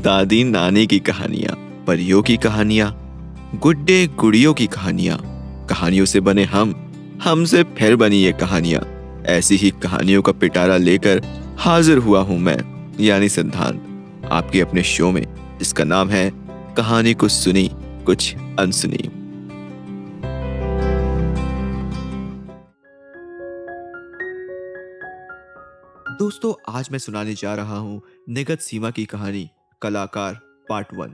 दादी नानी की कहानियाँ, परियों की कहानियाँ, गुड्डे गुड़ियों की कहानियाँ, कहानियों से बने हमसे फिर बनी ये कहानियाँ। ऐसी ही कहानियों का पिटारा लेकर हाजिर हुआ हूँ मैं, यानी सिद्धांत, आपके अपने शो में, जिसका नाम है कहानी कुछ सुनी कुछ अनसुनी। दोस्तों, आज मैं सुनाने जा रहा हूँ निगत सीमा की कहानी कलाकार पार्ट 1।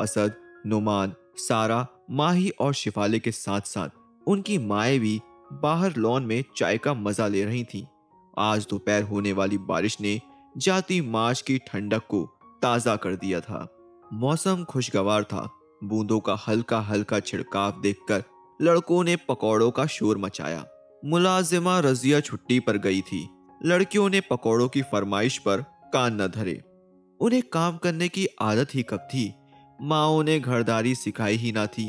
असद, नुमान, सारा, माही और शिफाले के साथ साथ उनकी माएँ भी बाहर लॉन में चाय का मजा ले रही थीं। आज दोपहर होने वाली बारिश ने जाती मार्च की ठंडक को ताजा कर दिया था। मौसम खुशगवार था। बूंदों का हल्का हल्का छिड़काव देखकर लड़कों ने पकौड़ों का शोर मचाया। मुलाजिमा रजिया छुट्टी पर गई थी। लड़कियों ने पकौड़ों की फरमाइश पर कान न धरे। उन्हें काम करने की आदत ही कब थी। माओ ने घरदारी सिखाई ही ना थी।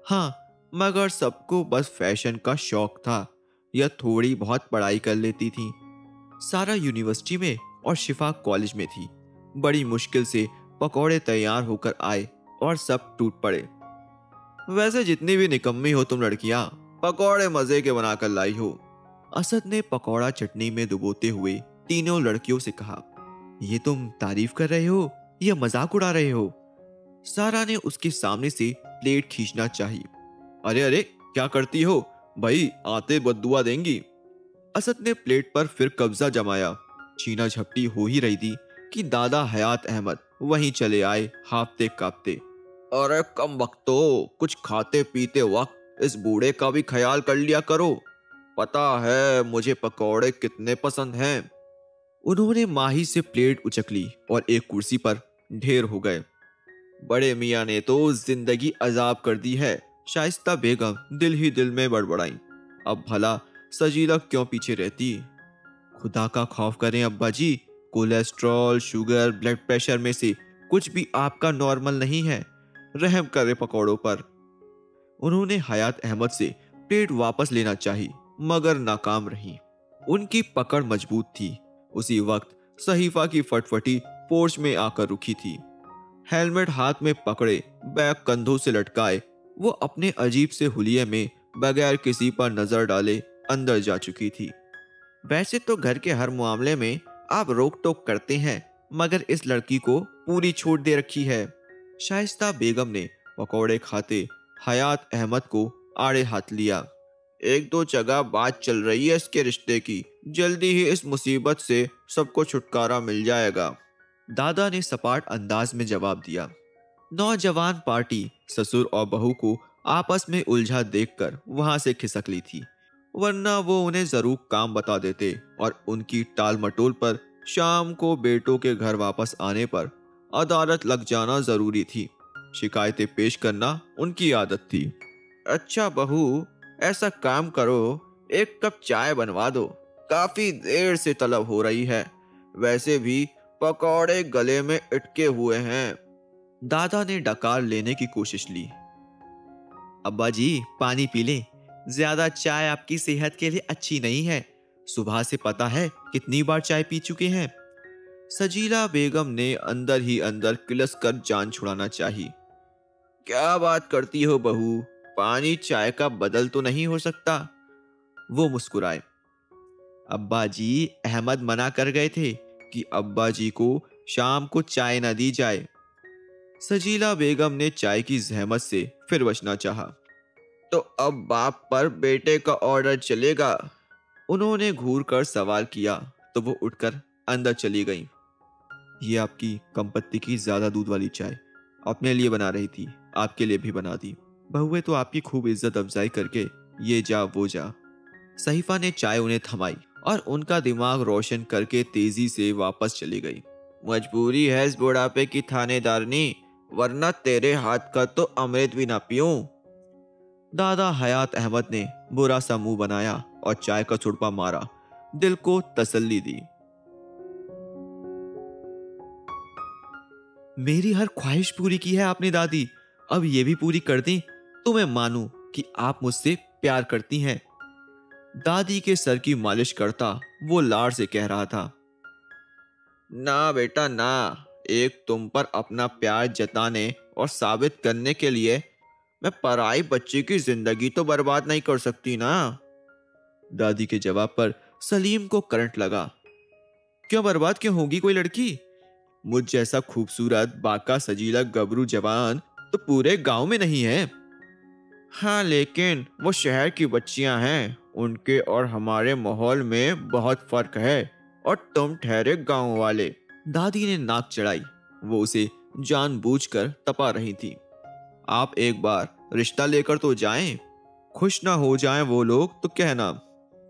हाँ, मगर सबको बस फैशन का शौक था या थोड़ी बहुत पढ़ाई कर लेती थी। सारा यूनिवर्सिटी में और शिफा कॉलेज में थी। बड़ी मुश्किल से पकौड़े तैयार होकर आए और सब टूट पड़े। वैसे जितनी भी निकम्मी हो तुम लड़कियां, पकौड़े मजे के बनाकर लाई हो। असद ने पकौड़ा चटनी में डुबोते हुए तीनों लड़कियों से कहा। ये तुम तारीफ कर रहे हो या मजाक उड़ा रहे हो? सारा ने उसके सामने से प्लेट खींचना चाहिए। अरे अरे, क्या करती हो भाई, आते बद्दुआ देंगी। असद ने प्लेट पर फिर कब्जा जमाया। छीना झपटी हो ही रही थी कि दादा हयात अहमद वहीं चले आए, हाफते कांपते। अरे कम वक्तो, कुछ खाते पीते वक्त इस बूढ़े का भी ख्याल कर लिया करो। पता है मुझे पकौड़े कितने पसंद हैं। उन्होंने माही से प्लेट उचक ली और एक कुर्सी पर ढेर हो गए। बड़े मियाँ ने तो जिंदगी अजाब कर दी है, शाइस्ता बेगम दिल ही दिल में बड़बड़ाई। अब भला सजीला क्यों पीछे रहती? खुदा का खौफ करें अब्बा जी, कोलेस्ट्रॉल, शुगर, ब्लड प्रेशर में से कुछ भी आपका नॉर्मल नहीं है। रहम करे पकौड़ों पर। उन्होंने हयात अहमद से प्लेट वापस लेना चाही, मगर नाकाम रही। उनकी पकड़ मजबूत थी। उसी वक्त सहीफा की फटफटी पोर्च में आकर रुकी थी। हेलमेट हाथ में पकड़े, बैग कंधों से लटकाए, वो अपने अजीब से हुलिये में बगैर किसी पर नजर डाले अंदर जा चुकी थी। वैसे तो घर के हर मामले में आप रोक टोक करते हैं, मगर इस लड़की को पूरी छूट दे रखी है। शाइस्ता बेगम ने पकौड़े खाते हयात अहमद को आड़े हाथ लिया। एक दो जगह बात चल रही है इसके रिश्ते की, जल्दी ही इस मुसीबत से सबको छुटकारा मिल जाएगा। दादा ने सपाट अंदाज में जवाब दिया। नौजवान पार्टी ससुर और बहू को आपस में उलझा देखकर वहां से खिसक ली थी, वरना वो उन्हें जरूर काम बता देते और उनकी टाल मटोल पर शाम को बेटों के घर वापस आने पर अदालत लग जाना जरूरी थी। शिकायतें पेश करना उनकी आदत थी। अच्छा बहू, ऐसा काम करो, एक कप चाय बनवा दो, काफी देर से तलब हो रही है। वैसे भी पकौड़े गले में अटके हुए हैं। दादा ने डकार लेने की कोशिश ली। अब्बा जी, पानी पी लें, ज्यादा चाय आपकी सेहत के लिए अच्छी नहीं है। सुबह से पता है कितनी बार चाय पी चुके हैं। सजीला बेगम ने अंदर ही अंदर किलस कर जान छुड़ाना चाहिए। क्या बात करती हो बहू, पानी चाय का बदल तो नहीं हो सकता। वो मुस्कुराए। अब्बा जी, अहमद मना कर गए थे कि अब्बा जी को शाम को चाय न दी जाए। सजीला बेगम ने चाय की जहमत से फिर बचना चाहा। तो अब बाप पर बेटे का ऑर्डर चलेगा? उन्होंने घूर कर सवाल किया तो वो उठकर अंदर चली गई। ये आपकी कम पत्ती की ज्यादा दूध वाली चाय अपने लिए बना रही थी, आपके लिए भी बना दी। बहुए तो आपकी खूब इज्जत अफजाई करके ये जा वो जा। सहीफा ने चाय उन्हें थमाई और उनका दिमाग रोशन करके तेजी से वापस चली गई। मजबूरी है इस बुढ़ापे की थानेदारनी, वरना तेरे हाथ का तो अमृत भी ना पीऊं। दादा हयात अहमद ने बुरा सा मुंह बनाया और चाय का छुड़पा मारा, दिल को तसल्ली दी। मेरी हर ख्वाहिश पूरी की है आपने दादी, अब ये भी पूरी कर दें तो मैं मानूं कि आप मुझसे प्यार करती हैं। दादी के सर की मालिश करता वो लाड़ से कह रहा था। ना बेटा ना, एक तुम पर अपना प्यार जताने और साबित करने के लिए मैं पराई बच्ची की जिंदगी तो बर्बाद नहीं कर सकती ना। दादी के जवाब पर सलीम को करंट लगा। क्यों बर्बाद क्यों होगी कोई लड़की? मुझ जैसा खूबसूरत बाका सजीला गबरू जवान तो पूरे गांव में नहीं है। हाँ लेकिन वो शहर की बच्चियां हैं, उनके और हमारे माहौल में बहुत फर्क है। और तुम ठहरे गांव वाले। दादी ने नाक चढ़ाई। वो उसे जानबूझकर तपा रही थी। आप एक बार रिश्ता लेकर तो जाएं, खुश ना हो जाएं वो लोग तो कहना।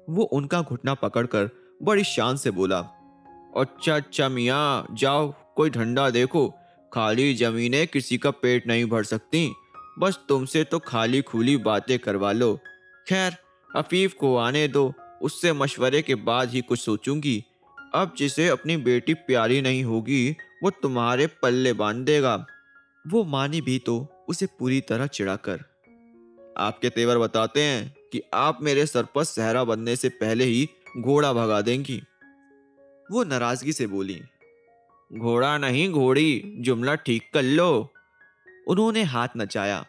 वो उनका घुटना पकड़कर बड़ी शान से बोला। अच्छा अच्छा मियाँ, जाओ कोई धंधा देखो। खाली जमीनें किसी का पेट नहीं भर सकती। बस तुमसे तो खाली खुली बातें करवा लो। खैर, हफीफ को आने दो, उससे मशवरे के बाद ही कुछ सोचूंगी। अब जिसे अपनी बेटी प्यारी नहीं होगी वो तुम्हारे पल्ले बांध देगा। वो मानी भी तो उसे पूरी तरह चिढ़ाकर। आपके तेवर बताते हैं कि आप मेरे सर पर सहरा बनने से पहले ही घोड़ा भगा देंगी। वो नाराजगी से बोली। घोड़ा नहीं घोड़ी, जुमला ठीक कर लो। उन्होंने हाथ नचाया।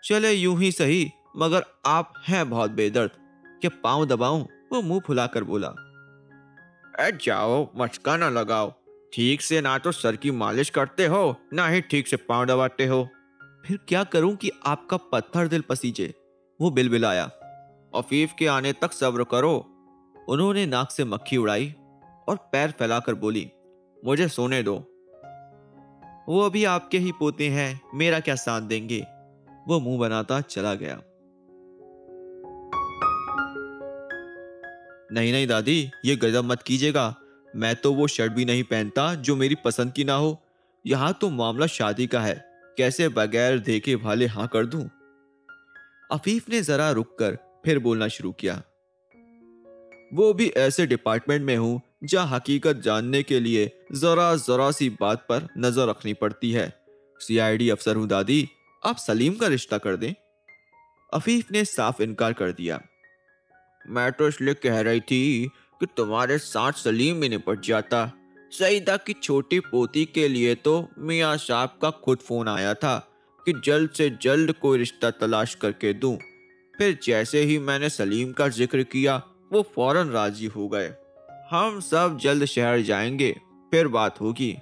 चले यूं ही सही, मगर आप हैं बहुत बेदर्द। क्या पांव दबाऊं? वो मुंह फुलाकर बोला। जाओ, मचका ना लगाओ। ठीक से ना तो सर की मालिश करते हो, ना ही ठीक से पांव दबाते हो। फिर क्या करूं कि आपका पत्थर दिल पसीजे? वो बिलबिलाया। अफीफ के आने तक सब्र करो। उन्होंने नाक से मक्खी उड़ाई और पैर फैलाकर बोली। मुझे सोने दो। वो अभी आपके ही पोते हैं, मेरा क्या साथ देंगे? वो मुंह बनाता चला गया। नहीं नहीं दादी, ये गजब मत कीजिएगा। मैं तो वो शर्ट भी नहीं पहनता जो मेरी पसंद की ना हो। यहाँ तो मामला शादी का है, कैसे बगैर देखे भाले हाँ कर दूं? अफीफ ने जरा रुककर फिर बोलना शुरू किया। वो भी ऐसे डिपार्टमेंट में हूं जहां हकीकत जानने के लिए जरा जरा सी बात पर नजर रखनी पड़ती है। सीआईडी अफसर हूं दादी, आप सलीम का रिश्ता कर दें। अफीफ ने साफ इनकार कर दिया। मैं तो इसलिए कह रही थी कि तुम्हारे साथ सलीम भी निपट जाता। सईदा की छोटी पोती के लिए तो मियाँ साहब का खुद फोन आया था कि जल्द से जल्द कोई रिश्ता तलाश करके दूं। फिर जैसे ही मैंने सलीम का जिक्र किया वो फौरन राजी हो गए। हम सब जल्द शहर जाएंगे, फिर बात होगी।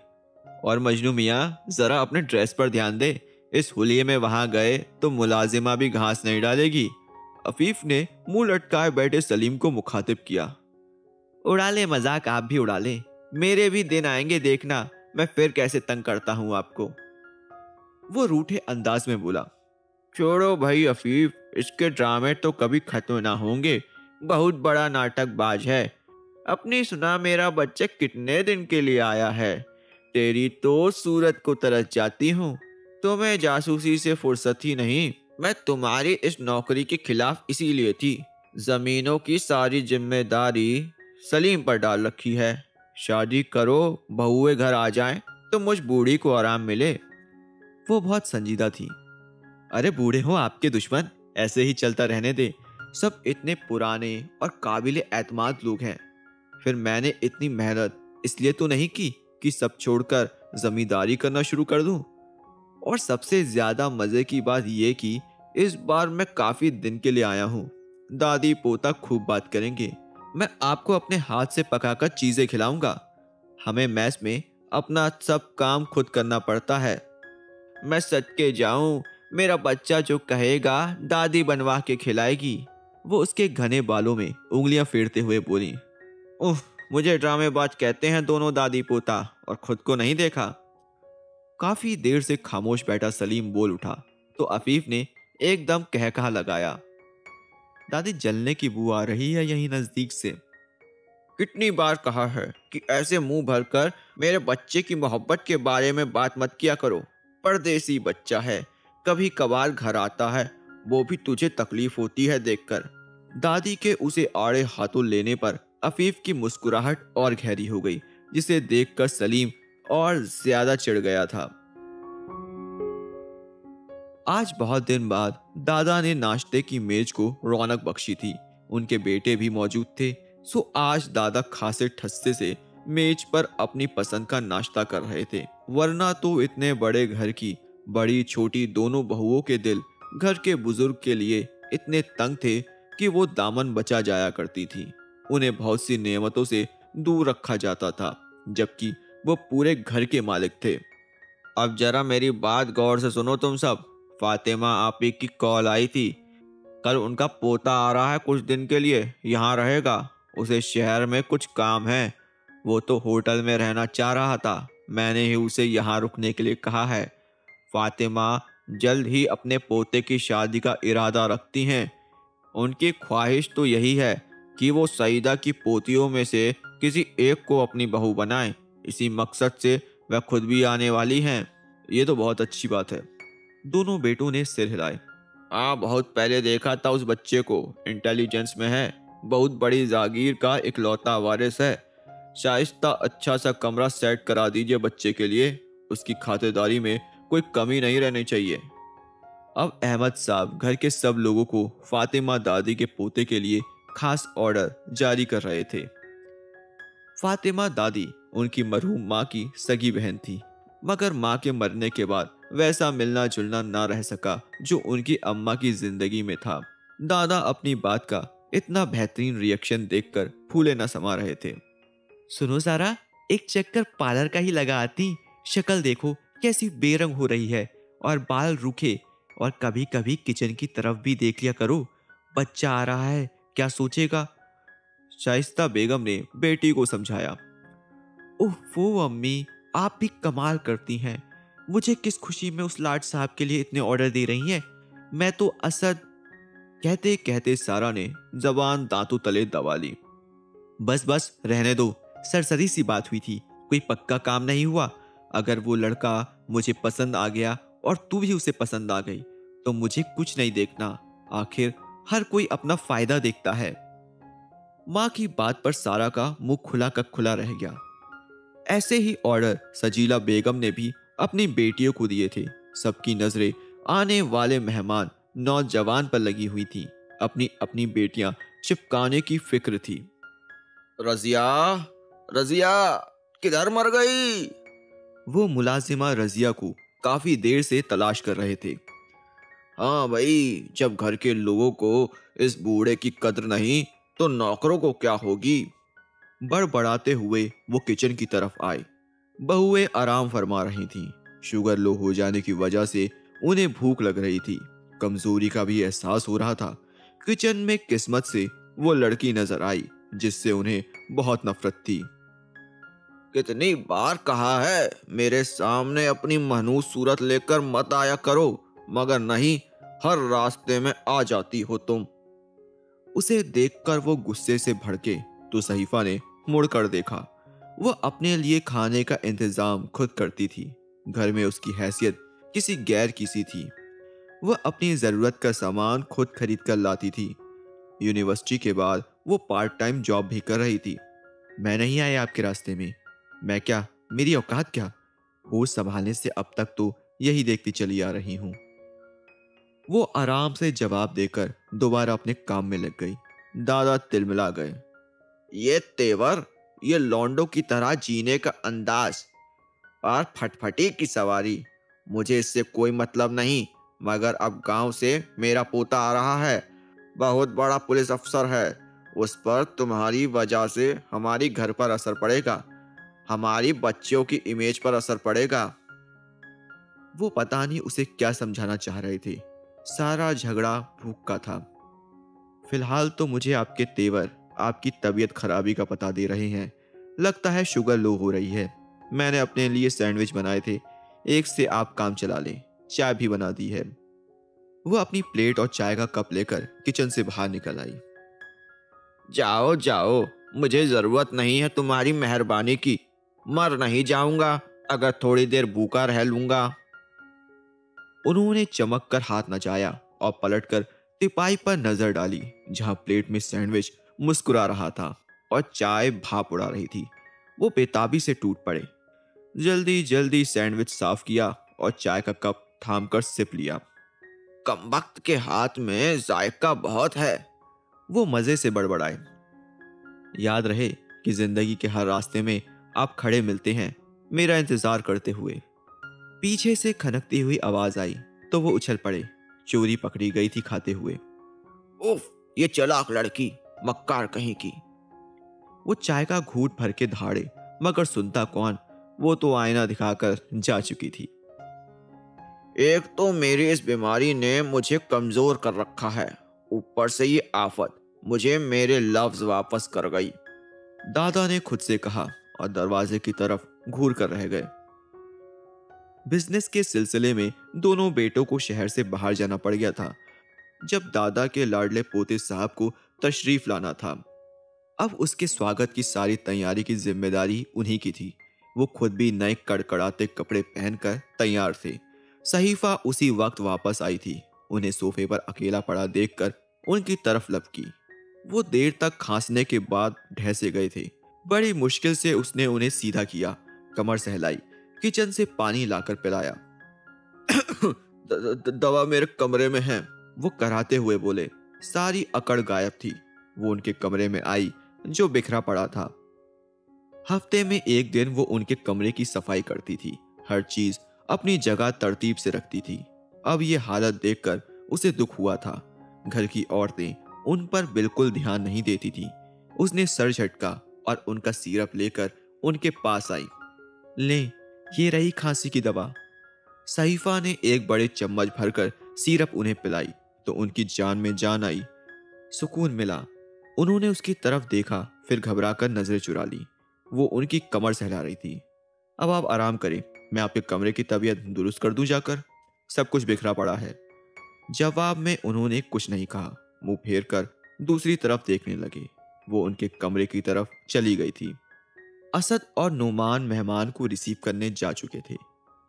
और मजनू मियाँ, जरा अपने ड्रेस पर ध्यान दे। इस हुलिये में वहां गए तो मुलाजिमा भी घास नहीं डालेगी। अफीफ ने मुंह लटकाए बैठे सलीम को मुखातिब किया। उड़ा ले मजाक, आप भी उड़ा ले। मेरे भी दिन आएंगे देखना, मैं फिर कैसे तंग करता हूं आपको। वो रूठे अंदाज में बोला। छोड़ो भाई अफीफ, इसके ड्रामे तो कभी खत्म ना होंगे। बहुत बड़ा नाटकबाज है। अपनी सुना, मेरा बच्चा कितने दिन के लिए आया है। तेरी तो सूरत को तरस जाती हूँ। तुम्हें जासूसी से फुर्सत ही नहीं। मैं तुम्हारी इस नौकरी के खिलाफ इसीलिए थी। जमीनों की सारी जिम्मेदारी सलीम पर डाल रखी है। शादी करो, बहुए घर आ जाएं, तो मुझ बूढ़ी को आराम मिले। वो बहुत संजीदा थी। अरे बूढ़े हो आपके दुश्मन, ऐसे ही चलता रहने दे। सब इतने पुराने और काबिले एतमाद लोग हैं। फिर मैंने इतनी मेहनत इसलिए तो नहीं की कि सब छोड़कर जमींदारी करना शुरू कर दूं। और सबसे ज्यादा मजे की बात यह कि इस बार मैं काफी दिन के लिए आया हूं। दादी पोता खूब बात करेंगे। मैं आपको अपने हाथ से पकाकर चीजें खिलाऊंगा। हमें मैस में अपना सब काम खुद करना पड़ता है। मैं सदके जाऊं, मेरा बच्चा जो कहेगा दादी बनवा के खिलाएगी। वो उसके घने बालों में उंगलियां फेरते हुए बोली। उफ, मुझे ड्रामेबाज कहते हैं दोनों दादी पोता, और खुद को नहीं देखा। काफी देर से खामोश बैठा सलीम बोल उठा तो अफीफ ने एकदम कहकहा लगाया। दादी, जलने की बू आ रही है यहीं नजदीक से। कितनी बार कहा है कि ऐसे मुंह भरकर मेरे बच्चे की मोहब्बत के बारे में बात मत किया करो। परदेसी बच्चा है, कभी कभार घर आता है, वो भी तुझे तकलीफ होती है देखकर। दादी के उसे आड़े हाथों लेने पर अफीफ की मुस्कुराहट और गहरी हो गई, जिसे देखकर सलीम और ज्यादा चिढ़ गया था। आज बहुत दिन बाद दादा ने नाश्ते की मेज को रौनक बख्शी थी। उनके बेटे भी मौजूद थे। सो आज दादा खासे ठस्से से मेज पर अपनी पसंद का नाश्ता कर रहे थे। वरना तो इतने बड़े घर की बड़ी छोटी दोनों बहुओं के दिल घर के बुजुर्ग के लिए इतने तंग थे कि वो दामन बचा जाया करती थी। उन्हें बहुत सी नेमतों से दूर रखा जाता था, जबकि वो पूरे घर के मालिक थे। अब जरा मेरी बात गौर से सुनो तुम सब। फातिमा आपी की कॉल आई थी। कल उनका पोता आ रहा है, कुछ दिन के लिए यहाँ रहेगा। उसे शहर में कुछ काम है। वो तो होटल में रहना चाह रहा था, मैंने ही उसे यहाँ रुकने के लिए कहा है। फातिमा जल्द ही अपने पोते की शादी का इरादा रखती हैं। उनकी ख्वाहिश तो यही है कि वो सईदा की पोतियों में से किसी एक को अपनी बहू बनाए। इसी मकसद से वह खुद भी आने वाली हैं। ये तो बहुत अच्छी बात है। दोनों बेटों ने सिर हिलाए। हाँ, बहुत पहले देखा था उस बच्चे को। इंटेलिजेंस में है, बहुत बड़ी जागीर का इकलौता वारिस है। शाइस्ता अच्छा सा कमरा सेट करा दीजिए बच्चे के लिए। उसकी खातिरदारी में कोई कमी नहीं रहनी चाहिए। अब अहमद साहब घर के सब लोगों को फातिमा दादी के पोते के लिए खास ऑर्डर जारी कर रहे थे। फातिमा दादी उनकी मरहूम माँ की सगी बहन थी, मगर माँ के मरने के बाद वैसा मिलना जुलना ना रह सका जो उनकी अम्मा की जिंदगी में था। दादा अपनी बात का इतना बेहतरीन रिएक्शन देखकर फूले न समा रहे थे। सुनो सारा, एक चक्कर पार्लर का ही लगा आती। शक्ल देखो कैसी बेरंग हो रही है और बाल रूखे। और कभी कभी किचन की तरफ भी देख लिया करो। बच्चा आ रहा है, क्या सोचेगा? शाइस्ता बेगम ने बेटी को समझाया। ओहो अम्मी, आप भी कमाल करती हैं। मुझे किस खुशी में उस लाट साहब के लिए इतने ऑर्डर दे रही हैं। मैं तो असद। कहते कहते सारा ने जबान दांतों तले दबा ली। बस बस रहने दो, सरसरी सी बात हुई थी, कोई पक्का काम नहीं हुआ। अगर वो लड़का मुझे पसंद आ गया और तू भी उसे पसंद आ गई तो मुझे कुछ नहीं देखना। आखिर हर कोई अपना फायदा देखता है। माँ की बात पर सारा का मुंह खुला का खुला रह गया। ऐसे ही ऑर्डर सजीला बेगम ने भी अपनी बेटियों को दिए थे। सबकी नजरें आने वाले मेहमान नौजवान पर लगी हुई थी। अपनी अपनी बेटियां चिपकाने की फिक्र थी। रजिया, रजिया, किधर मर गई? वो मुलाजिमा रजिया को काफी देर से तलाश कर रहे थे। हाँ भाई, जब घर के लोगों को इस बूढ़े की कद्र नहीं तो नौकरों को क्या होगी? बड़बड़ाते हुए वो किचन की तरफ आए। बहुएं आराम फरमा रही थीं। शुगर लो हो जाने की वजह से उन्हें भूख लग रही थी। कमजोरी का भी एहसास हो रहा था। किचन में किस्मत से वो लड़की नजर आई जिससे उन्हें बहुत नफरत थी। कितनी बार कहा है मेरे सामने अपनी मनहूस सूरत लेकर मत आया करो, मगर नहीं, हर रास्ते में आ जाती हो तुम। उसे देखकर वो गुस्से से भड़के तो सहीफा ने मुड़कर देखा। वो अपने लिए खाने का इंतजाम खुद करती थी। घर में उसकी हैसियत किसी गैर की सी थी। वह अपनी जरूरत का सामान खुद खरीद कर लाती थी। यूनिवर्सिटी के बाद वो पार्ट टाइम जॉब भी कर रही थी। मैं नहीं आया आपके रास्ते में। मैं क्या, मेरी औकात क्या? होश संभालने से अब तक तो यही देखती चली आ रही हूं। वो आराम से जवाब देकर दोबारा अपने काम में लग गई। दादा तिलमिला गए। ये तेवर, ये लौंडों की तरह जीने का अंदाज और फटफटी की सवारी, मुझे इससे कोई मतलब नहीं। मगर अब गांव से मेरा पोता आ रहा है, बहुत बड़ा पुलिस अफसर है। उस पर तुम्हारी वजह से हमारी घर पर असर पड़ेगा, हमारी बच्चियों की इमेज पर असर पड़ेगा। वो पता नहीं उसे क्या समझाना चाह रहे थे। सारा झगड़ा भूख का था। फिलहाल तो मुझे आपके तेवर, आपकी तबीयत खराबी का पता दे रहे हैं। लगता है शुगर लो हो रही है। मैंने अपने लिए सैंडविच बनाए थे, एक से आप काम चला लें। चाय भी बना दी है। वो अपनी प्लेट और चाय का कप लेकर किचन से बाहर निकल आई। जाओ जाओ, मुझे जरूरत नहीं है तुम्हारी मेहरबानी की। मर नहीं जाऊंगा अगर थोड़ी देर भूखा रह लूंगा। उन्होंने चमक कर हाथ नचाया और पलटकर टिपाई पर नजर डाली, जहां प्लेट में सैंडविच मुस्कुरा रहा था और चाय भाप उड़ा रही थी। वो बेताबी से टूट पड़े। जल्दी जल्दी सैंडविच साफ किया और चाय का कप थाम कर सिप लिया। कमबख्त के हाथ में जायका बहुत है, वो मजे से बड़बड़ाए। याद रहे कि जिंदगी के हर रास्ते में आप खड़े मिलते हैं मेरा इंतजार करते हुए। पीछे से खनकती हुई आवाज आई तो वो उछल पड़े। चोरी पकड़ी गई थी खाते हुए। उफ, ये चालाक लड़की, मक्कार कहीं की। वो चाय का घूंट भर के धाड़े, मगर सुनता कौन, वो तो आईना दिखाकर जा चुकी थी। एक तो मेरी इस बीमारी ने मुझे कमजोर कर रखा है, ऊपर से ये आफत मुझे मेरे लफ्ज वापस कर गई, दादा ने खुद से कहा और दरवाजे की तरफ घूर कर रह गए। बिजनेस के सिलसिले में दोनों बेटों को शहर से बाहर जाना पड़ गया था। जब दादा के लाडले पोते साहब को तशरीफ लाना था, अब उसके स्वागत की सारी तैयारी की जिम्मेदारी उन्हीं की थी। वो खुद भी नए कड़कड़ाते कपड़े पहनकर तैयार थे। सहीफा उसी वक्त वापस आई थी। उन्हें सोफे पर अकेला पड़ा देखकर उनकी तरफ लपकी। वो देर तक खांसने के बाद ढह गए थे। बड़ी मुश्किल से उसने उन्हें सीधा किया, कमर सहलाई, किचन से पानी लाकर पिलाया। दवा मेरे कमरे में है, वो कराते हुए बोले। सारी अकड़ गायब थी। वो उनके कमरे में आई जो बिखरा पड़ा था। हफ्ते में एक दिन वो उनके कमरे की सफाई करती थी, हर चीज अपनी जगह तरतीब से रखती थी। अब ये हालत देखकर उसे दुख हुआ था। घर की औरतें उन पर बिल्कुल ध्यान नहीं देती थी। उसने सर झटका और उनका सिरप लेकर उनके पास आई। ले, ये रही खांसी की दवा। सहीफा ने एक बड़े चम्मच भरकर सिरप उन्हें पिलाई तो उनकी जान में जान आई। सुकून मिला। उन्होंने उसकी तरफ देखा, फिर घबराकर नजरें चुरा ली। वो उनकी कमर सहला रही थी। अब आप आराम करें, मैं आपके कमरे की तबीयत दुरुस्त कर दूं जाकर, सब कुछ बिखरा पड़ा है। जवाब में उन्होंने कुछ नहीं कहा, मुंह फेर कर दूसरी तरफ देखने लगे। वो उनके कमरे की तरफ चली गई थी। असद और नुमान मेहमान को रिसीव करने जा चुके थे।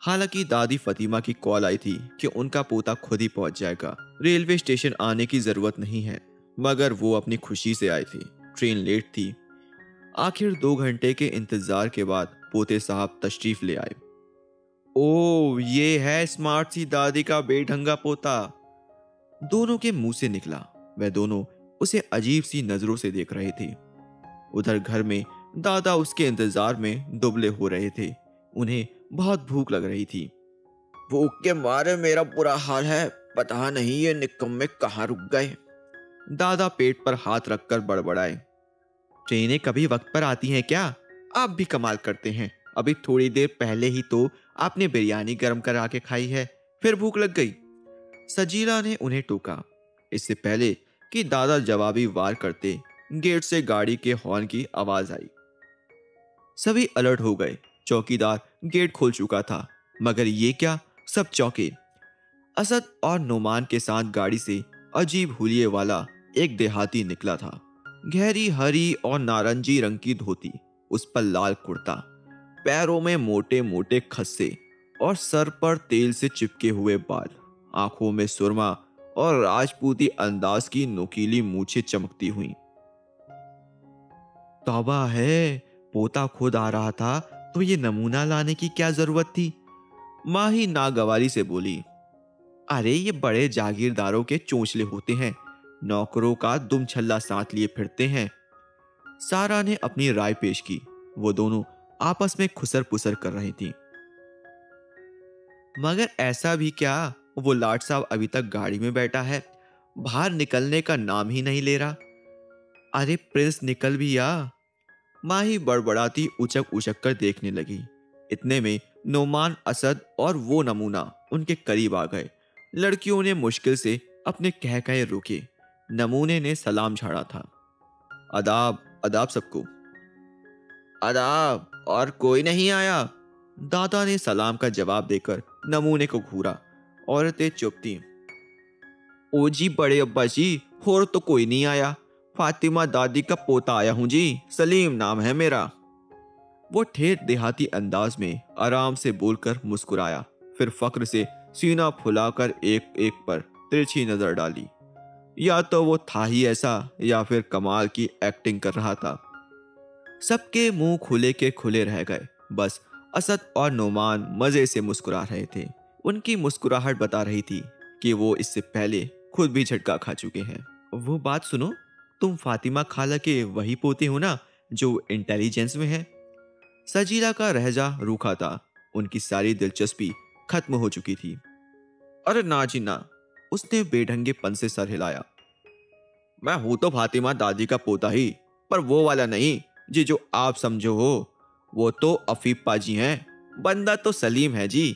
हालांकि दादी फतीमा की कॉल आई थी कि उनका पोता खुद ही पहुंच जाएगा, रेलवे स्टेशन आने की जरूरत नहीं है। मगर वो अपनी खुशी से आए थे। ट्रेन लेट थी। आखिर 2 घंटे के इंतजार के बाद पोते साहब तशरीफ ले आए। ओ, ये है स्मार्ट सी दादी का बेढंगा पोता, दोनों के मुंह से निकला। वह दोनों उसे अजीब सी नजरों से देख रहे थे। उधर घर में दादा उसके इंतजार में दुबले हो रहे थे। उन्हें बहुत भूख लग रही थी। भूख के मारे मेरा बुरा हाल है, पता नहीं ये निकम्मे कहाँ रुक गए, दादा पेट पर हाथ रखकर बड़बड़ाए। ट्रेनें कभी वक्त पर आती हैं क्या? आप भी कमाल करते हैं। अभी थोड़ी देर पहले ही तो आपने बिरयानी गर्म करा के खाई है, फिर भूख लग गई, सजीला ने उन्हें टोका। इससे पहले कि दादा जवाबी वार करते, गेट से गाड़ी के हॉर्न की आवाज आई। सभी अलर्ट हो गए। चौकीदार गेट खोल चुका था, मगर ये क्या, सब चौके। असद और नुमान के साथ गाड़ी से अजीब हुलिये वाला एक देहाती निकला था। गहरी हरी और नारंगी रंग की धोती, उस पर लाल कुर्ता, पैरों में मोटे मोटे खस्से और सर पर तेल से चिपके हुए बाल, आंखों में सुरमा और राजपूती अंदाज की नुकीली मूछें चमकती हुई। तौबा है, पोता खुद आ रहा था तो ये नमूना लाने की क्या जरूरत थी? माही नागवारी से बोली। अरे ये बड़े जागीरदारों के चोंचले होते हैं, नौकरों का दुम छल्ला साथ लिए फिरते हैं, सारा ने अपनी राय पेश की। वो दोनों आपस में खुसर पुसर कर रही थी। मगर ऐसा भी क्या, वो लाट साहब अभी तक गाड़ी में बैठा है, बाहर निकलने का नाम ही नहीं ले रहा। अरे प्रिंस निकल भी आ, माही बड़बड़ाती उचक उचक कर देखने लगी। इतने में नोमान, असद और वो नमूना उनके करीब आ गए। लड़कियों ने मुश्किल से अपने कह कहे रोके। नमूने ने सलाम झाड़ा था। अदाब अदाब सबको। अदाब, और कोई नहीं आया, दादा ने सलाम का जवाब देकर नमूने को घूरा। औरतें चुप थीं। ओ जी बड़े अब्बा जी, और तो कोई नहीं आया, फातिमा दादी का पोता आया हूं जी, सलीम नाम है मेरा। वो ठेठ देहाती अंदाज में आराम से बोलकर मुस्कुराया, फिर फक्र से सीना फुलाकर एक एक पर तिरछी नजर डाली। या तो वो था ही ऐसा, या फिर कमाल की एक्टिंग कर रहा था। सबके मुंह खुले के खुले रह गए। बस असद और नोमान मजे से मुस्कुरा रहे थे। उनकी मुस्कुराहट बता रही थी कि वो इससे पहले खुद भी झटका खा चुके हैं। वो बात सुनो, तुम फातिमा खाला के वही पोते हो ना जो इंटेलिजेंस में है? सजीला का लहजा रूखा था। उनकी सारी दिलचस्पी खत्म हो चुकी थी। अरे ना जी ना, उसने बेढंगेपन से सर हिलाया। मैं हूं तो फातिमा दादी का पोता ही, पर वो वाला नहीं जी जो आप समझो हो। वो तो अफीफ पाजी हैं, बंदा तो सलीम है जी।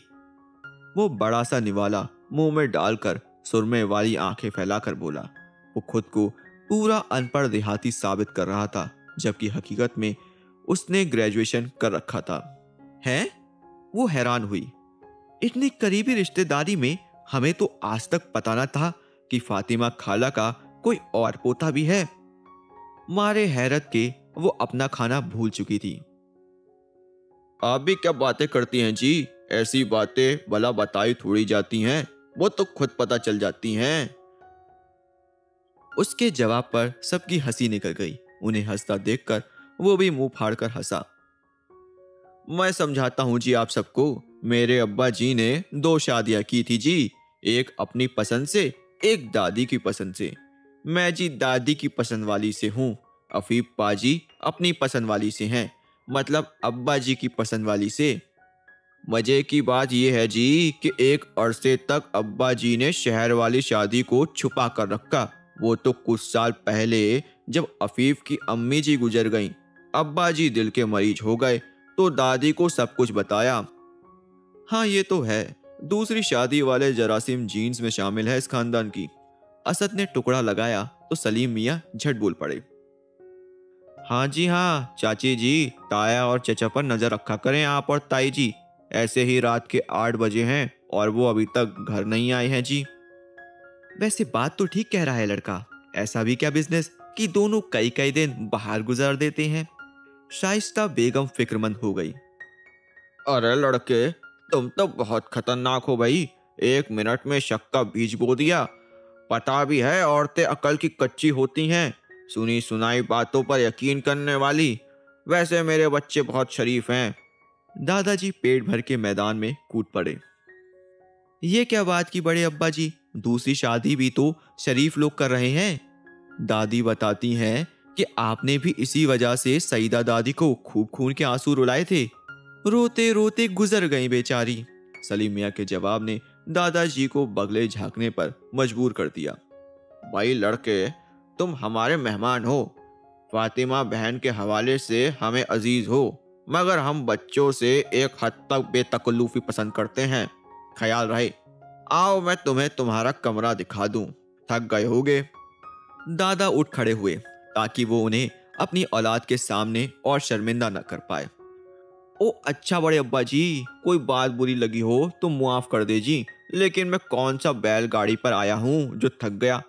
वो बड़ा सा निवाला मुंह में डालकर सुरमे वाली आंखें फैलाकर बोला। वो खुद को पूरा अनपढ़ देहाती साबित कर रहा था, जबकि हकीकत में उसने ग्रेजुएशन कर रखा था। हैं? वो हैरान हुई। इतनी करीबी रिश्तेदारी में हमें तो आज तक पता न था कि फातिमा खाला का कोई और पोता भी है। मारे हैरत के वो अपना खाना भूल चुकी थी। आप भी क्या बातें करती हैं जी? ऐसी बातें भला बताई थोड़ी जाती हैं, वो तो खुद पता चल जाती हैं। उसके जवाब पर सबकी हंसी निकल गई। उन्हें हंसता देखकर वो भी मुंह फाड़कर हंसा। मैं समझाता हूं जी आप सबको। मेरे अब्बा जी ने 2 शादियां की थी जी, एक अपनी पसंद से, एक दादी की पसंद से। मैं जी दादी की पसंद वाली से हूं। अफीफ पाजी अपनी पसंद वाली से हैं, मतलब अब्बा जी की पसंद वाली से। मजे की बात यह है जी कि एक अरसे तक अब्बा जी ने शहर वाली शादी को छुपा कर रखा। वो तो कुछ साल पहले जब अफीफ की अम्मी जी गुजर गईं, अब्बा जी दिल के मरीज हो गए तो दादी को सब कुछ बताया। हाँ ये तो है, दूसरी शादी वाले जरासीम जीन्स में शामिल है इस खानदान की। असद ने टुकड़ा लगाया तो सलीम मियाँ झट बोल पड़े। हाँ जी हाँ चाची जी, ताया और चचा पर नजर रखा करें आप और ताई जी। ऐसे ही रात के 8 बजे हैं और वो अभी तक घर नहीं आए हैं जी। वैसे बात तो ठीक कह रहा है लड़का। ऐसा भी क्या बिजनेस कि दोनों कई कई दिन बाहर गुजार देते हैं। शाइस्ता बेगम फिक्रमंद हो गई। अरे लड़के, तुम तो बहुत खतरनाक हो भाई। 1 मिनट में शक का बीज बो दिया। पता भी है औरतें अकल की कच्ची होती हैं, सुनी सुनाई बातों पर यकीन करने वाली। वैसे मेरे बच्चे बहुत शरीफ हैं। दादाजी पेट भर के मैदान में कूद पड़े। ये क्या बात की बड़े अब्बा जी, दूसरी शादी भी तो शरीफ लोग कर रहे हैं। दादी बताती हैं कि आपने भी इसी वजह से सईदा दादी को खूब खून के आंसू रुलाए थे। रोते रोते गुजर गई बेचारी। सलीम मियाँ के जवाब ने दादाजी को बगले झांकने पर मजबूर कर दिया। भाई लड़के, तुम हमारे मेहमान हो। फातिमा बहन के हवाले से हमें अजीज हो, मगर हम बच्चों से एक हद तक बेतकल्लुफी पसंद करते हैं। ख्याल रहे। आओ मैं तुम्हें तुम्हारा कमरा दिखा दूं। थक गए होगे। दादा उठ खड़े हुए ताकि वो उन्हें अपनी औलाद के सामने और शर्मिंदा न कर पाए। ओ अच्छा बड़े अब्बा जी, कोई बात बुरी लगी हो तो मुआफ कर दे जी, लेकिन मैं कौन सा बैलगाड़ी पर आया हूँ जो थक गया।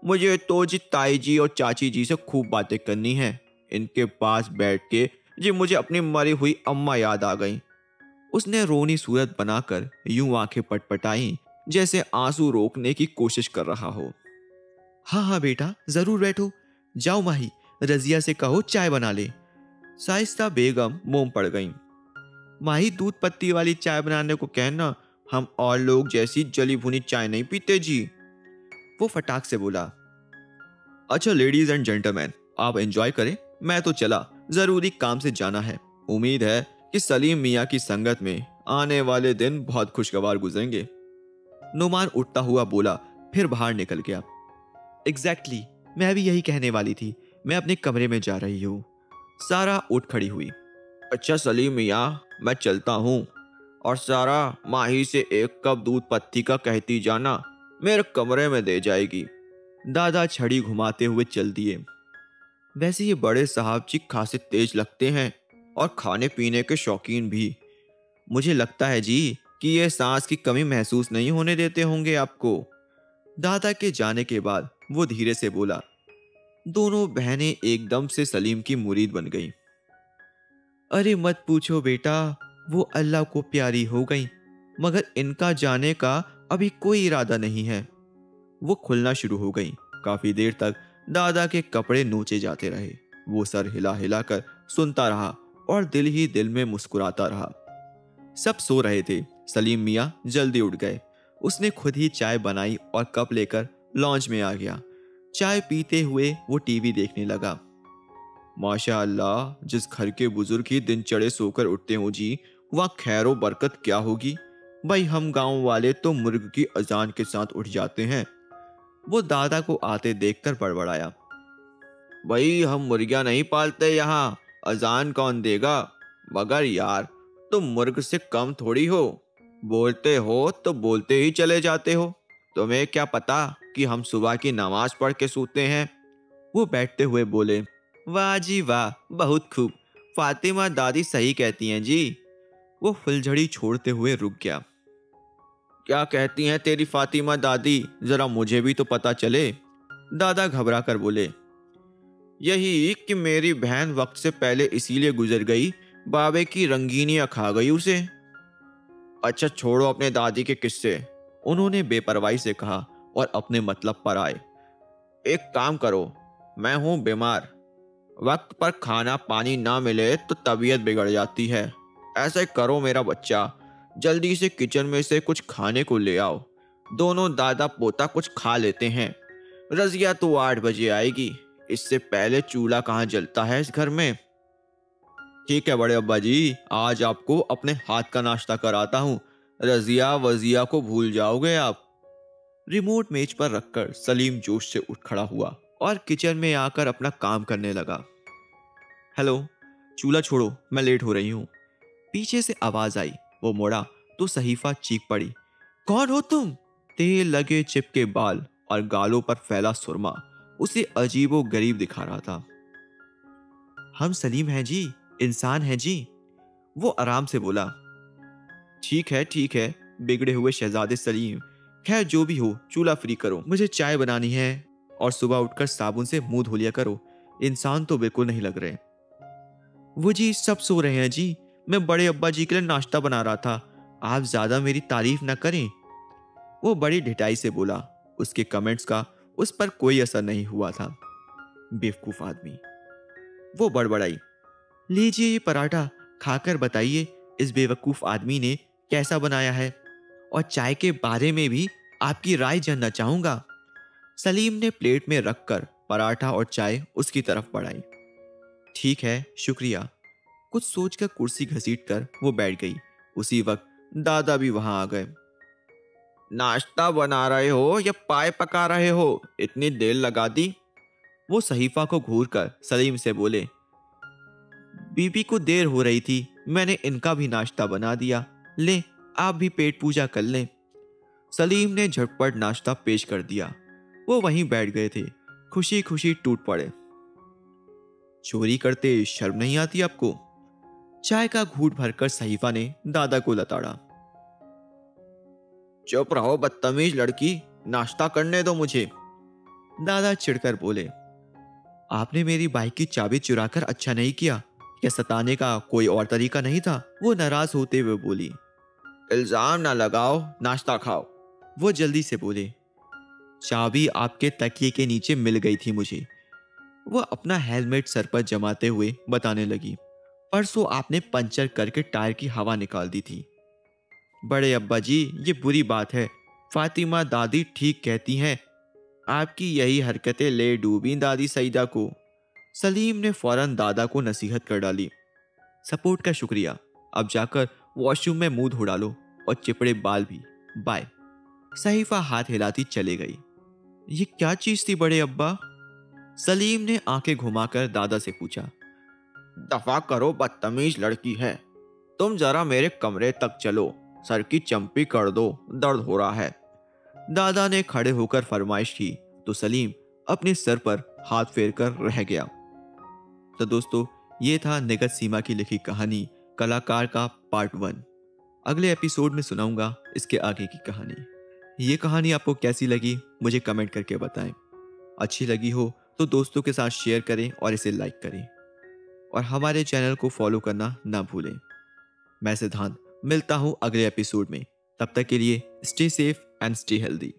मुझे तो जी ताई जी और चाची जी से खूब बातें करनी है। इनके पास बैठ के जी मुझे अपनी मरी हुई अम्मा याद आ गई। उसने रोनी सूरत बनाकर यूं आंखें पटपटाई जैसे आंसू रोकने की कोशिश कर रहा हो। हाँ हाँ बेटा, जरूर बैठो। जाओ माही, रजिया से कहो चाय बना ले। शाइस्ता बेगम मोम पड़ गईं। माही दूध पत्ती वाली चाय बनाने को कहना, हम और लोग जैसी जली भुनी चाय नहीं पीते जी। वो फटाक से बोला। अच्छा लेडीज एंड जेंटलमैन, आप एंजॉय करें, मैं तो चला, जरूरी काम से जाना है। उम्मीद है कि सलीम मियाँ की संगत में आने वाले दिन बहुत खुशगवार गुजरेंगे। नुमान उठता हुआ बोला, फिर बाहर निकल गया। एग्जैक्टली, मैं भी यही कहने वाली थी। मैं अपने कमरे में जा रही हूँ। सारा उठ खड़ी हुई। अच्छा सलीम मियाँ, मैं चलता हूँ। और सारा, माही से 1 कप दूध पत्ती का कहती जाना, मेरे कमरे में दे जाएगी। दादा छड़ी घुमाते हुए चल दिए। वैसे ये बड़े साहब जी खासे तेज लगते हैं और खाने पीने के शौकीन भी। मुझे लगता है जी कि ये सांस की कमी महसूस नहीं होने देते होंगे आपको। दादा के जाने के बाद वो धीरे से बोला। दोनों बहनें एकदम से सलीम की मुरीद बन गईं। अरे मत पूछो बेटा, वो अल्लाह को प्यारी हो गई, मगर इनका जाने का अभी कोई इरादा नहीं है। वो खुलना शुरू हो गई। काफी देर तक दादा के कपड़े नोचे जाते रहे। वो सर हिला हिला कर सुनता रहा और दिल ही दिल में मुस्कुराता रहा। सब सो रहे थे। सलीम मियाँ जल्दी उठ गए। उसने खुद ही चाय बनाई और कप लेकर लॉन्ज में आ गया। चाय पीते हुए वो टीवी देखने लगा। माशाअल्लाह, जिस घर के बुजुर्ग ही दिन चढ़े सोकर उठते हो जी, वहाँ खैरो बरकत क्या होगी। भाई हम गांव वाले तो मुर्ग की अजान के साथ उठ जाते हैं। वो दादा को आते देखकर बड़बड़ाया। भाई हम मुर्गियां नहीं पालते यहाँ, अजान कौन देगा। मगर यार, तुम मुर्ग से कम थोड़ी हो। बोलते हो तो बोलते ही चले जाते हो। तुम्हें क्या पता कि हम सुबह की नमाज पढ़ के सोते हैं। वो बैठते हुए बोले। वाह जी वाह, बहुत खूब। फातिमा दादी सही कहती हैं जी। वो फुलझड़ी छोड़ते हुए रुक गया। क्या कहती हैं तेरी फातिमा दादी, जरा मुझे भी तो पता चले। दादा घबरा कर बोले। यही कि मेरी बहन वक्त से पहले इसीलिए गुजर गई, बाबे की रंगीनियां खा गई उसे। अच्छा छोड़ो अपने दादी के किस्से, उन्होंने बेपरवाही से कहा और अपने मतलब पर आए। एक काम करो, मैं हूं बीमार, वक्त पर खाना पानी ना मिले तो तबीयत बिगड़ जाती है। ऐसे करो मेरा बच्चा, जल्दी से किचन में से कुछ खाने को ले आओ। दोनों दादा पोता कुछ खा लेते हैं। रजिया तो 8 बजे आएगी, इससे पहले चूल्हा कहाँ जलता है इस घर में। ठीक है बड़े अब्बा जी, आज आपको अपने हाथ का नाश्ता कराता हूँ। रजिया वजिया को भूल जाओगे आप। रिमोट मेज पर रखकर सलीम जोश से उठ खड़ा हुआ और किचन में आकर अपना काम करने लगा। हेलो, चूल्हा छोड़ो, मैं लेट हो रही हूँ। पीछे से आवाज आई। वो मुड़ा तो सहीफा चीख पड़ी। कौन हो तुम? तेल लगे चिपके बाल और गालों पर फैला सुरमा उसे अजीबो गरीब दिखा रहा था। हम सलीम हैं जी, इंसान हैं जी। वो आराम से बोला। ठीक है, बिगड़े हुए शहजादे सलीम। खैर जो भी हो, चूल्हा फ्री करो, मुझे चाय बनानी है। और सुबह उठकर साबुन से मुंह धो लिया करो। इंसान तो बिल्कुल नहीं लग रहे। वो जी सब सो रहे हैं जी, मैं बड़े अब्बा जी के लिए नाश्ता बना रहा था। आप ज्यादा मेरी तारीफ ना करें। वो बड़ी ढिठाई से बोला। उसके कमेंट्स का उस पर कोई असर नहीं हुआ था। बेवकूफ आदमी, वो बड़बड़ाई। लीजिए ये पराठा, खाकर बताइए इस बेवकूफ आदमी ने कैसा बनाया है, और चाय के बारे में भी आपकी राय जानना चाहूंगा। सलीम ने प्लेट में रखकर पराठा और चाय उसकी तरफ बढ़ाई। ठीक है, शुक्रिया। कुछ सोचकर कुर्सी घसीटकर वो बैठ गई। उसी वक्त दादा भी वहां आ गए। नाश्ता बना रहे हो या पाए पका रहे हो, इतनी देर लगा दी। वो सहीफा को घूरकर सलीम से बोले। बीबी को देर हो रही थी, मैंने इनका भी नाश्ता बना दिया। ले, आप भी पेट पूजा कर लें। सलीम ने झटपट नाश्ता पेश कर दिया। वो वहीं बैठ गए थे, खुशी खुशी टूट पड़े। चोरी करते शर्म नहीं आती आपको? चाय का घूंट भरकर सहीफा ने दादा को लताड़ा। चुप रहो बदतमीज लड़की, नाश्ता करने दो मुझे। दादा चिढ़कर बोले। आपने मेरी बाइक की चाबी चुराकर अच्छा नहीं किया। क्या सताने का कोई और तरीका नहीं था? वो नाराज होते हुए बोली। इल्जाम ना लगाओ, नाश्ता खाओ। वो जल्दी से बोले। चाबी आपके तकिए के नीचे मिल गई थी मुझे। वो अपना हेलमेट सर पर जमाते हुए बताने लगी। परसों आपने पंचर करके टायर की हवा निकाल दी थी। बड़े अब्बा जी, ये बुरी बात है। फातिमा दादी ठीक कहती हैं। आपकी यही हरकतें ले डूबी दादी सईदा को। सलीम ने फौरन दादा को नसीहत कर डाली। सपोर्ट का शुक्रिया, अब जाकर वॉशरूम में मुंह धो डालो और चिपड़े बाल भी। बाय। सहीफा हाथ हिलाती चले गई। ये क्या चीज थी बड़े अब्बा? सलीम ने आंखें घुमाकर दादा से पूछा। दफा करो बदतमीज लड़की है। तुम जरा मेरे कमरे तक चलो, सर की चंपी कर दो, दर्द हो रहा है। दादा ने खड़े होकर फरमाइश की तो सलीम अपने सर पर हाथ फेर कर रह गया। तो दोस्तों, ये था निगत सीमा की लिखी कहानी कलाकार का पार्ट 1। अगले एपिसोड में सुनाऊंगा इसके आगे की कहानी। ये कहानी आपको कैसी लगी मुझे कमेंट करके बताएं। अच्छी लगी हो तो दोस्तों के साथ शेयर करें और इसे लाइक करें, और हमारे चैनल को फॉलो करना ना भूलें। मैं सिद्धांत मिलता हूं अगले एपिसोड में। तब तक के लिए stay safe and stay healthy.